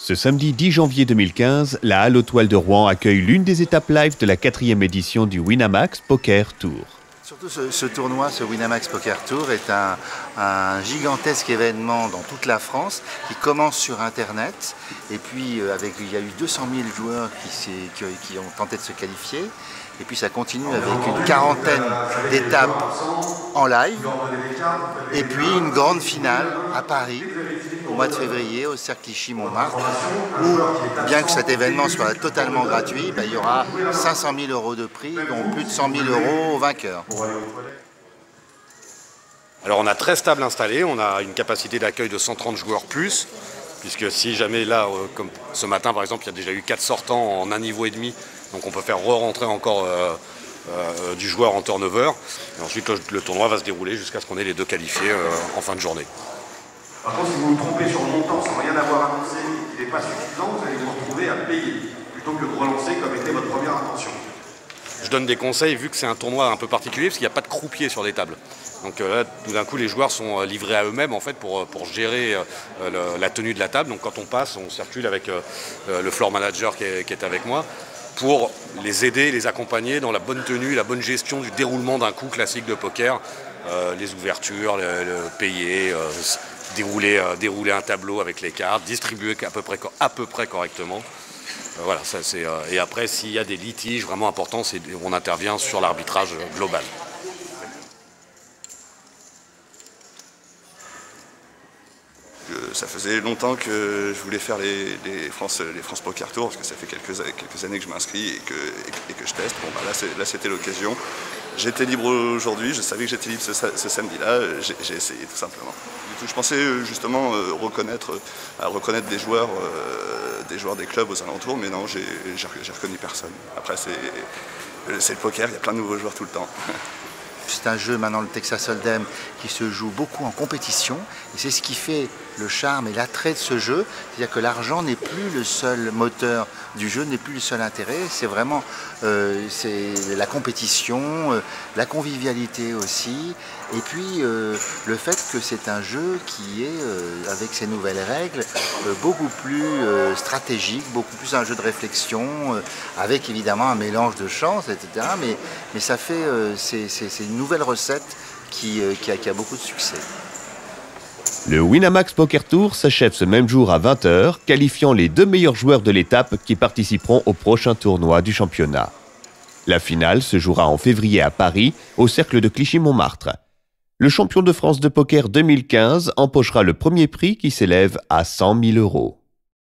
Ce samedi 10 janvier 2015, la Halle aux Toiles de Rouen accueille l'une des étapes live de la 4e édition du Winamax Poker Tour. Surtout ce tournoi, ce Winamax Poker Tour, est un gigantesque événement dans toute la France qui commence sur Internet. Et puis il y a eu 200 000 joueurs qui ont tenté de se qualifier. Et puis ça continue avec une quarantaine d'étapes en live. Et puis une grande finale à Paris au mois de février au Cercle Clichy-Montmartre, où bien que cet événement soit totalement gratuit, il y aura 500 000 € de prix, dont plus de 100 000 € aux vainqueurs. Alors on a 13 tables installées, on a une capacité d'accueil de 130 joueurs plus, puisque si jamais là, comme ce matin par exemple, il y a déjà eu 4 sortants en un niveau et demi, donc on peut faire re-rentrer encore du joueur en turnover. Et ensuite le tournoi va se dérouler jusqu'à ce qu'on ait les 2 qualifiés en fin de journée. Par contre, si vous vous trompez sur le montant sans rien avoir annoncé et qu'il n'est pas suffisant, vous allez vous retrouver à payer, plutôt que de relancer comme était votre première intention. Je donne des conseils vu que c'est un tournoi un peu particulier, parce qu'il n'y a pas de croupier sur les tables. Donc là, tout d'un coup, les joueurs sont livrés à eux-mêmes en fait, pour gérer la tenue de la table. Donc quand on passe, on circule avec le floor manager qui est avec moi, pour les aider, les accompagner dans la bonne tenue, la bonne gestion du déroulement d'un coup classique de poker. Les ouvertures, payer, dérouler un tableau avec les cartes, distribuer à peu près correctement. Voilà, ça, et après, s'il y a des litiges vraiment importants, on intervient sur l'arbitrage global. Ça faisait longtemps que je voulais faire les France Poker Tour, parce que ça fait quelques années que je m'inscris et que je teste. Bon, là c'était l'occasion. J'étais libre aujourd'hui, je savais que j'étais libre ce samedi-là, j'ai essayé tout simplement. Je pensais justement reconnaître des joueurs des clubs aux alentours, mais non, j'ai reconnu personne. Après c'est le poker, il y a plein de nouveaux joueurs tout le temps. C'est un jeu maintenant, le Texas Hold'em, qui se joue beaucoup en compétition, et c'est ce qui fait le charme et l'attrait de ce jeu, c'est-à-dire que l'argent n'est plus le seul moteur du jeu, n'est plus le seul intérêt, c'est vraiment c'est la compétition, la convivialité aussi, et puis le fait que c'est un jeu qui est, avec ses nouvelles règles, beaucoup plus stratégique, beaucoup plus un jeu de réflexion, avec évidemment un mélange de chance, etc. Mais ça fait, c'est une nouvelle recette qui a beaucoup de succès. Le Winamax Poker Tour s'achève ce même jour à 20 h, qualifiant les 2 meilleurs joueurs de l'étape qui participeront au prochain tournoi du championnat. La finale se jouera en février à Paris, au Cercle de Clichy-Montmartre. Le champion de France de poker 2015 empochera le premier prix qui s'élève à 100 000 €.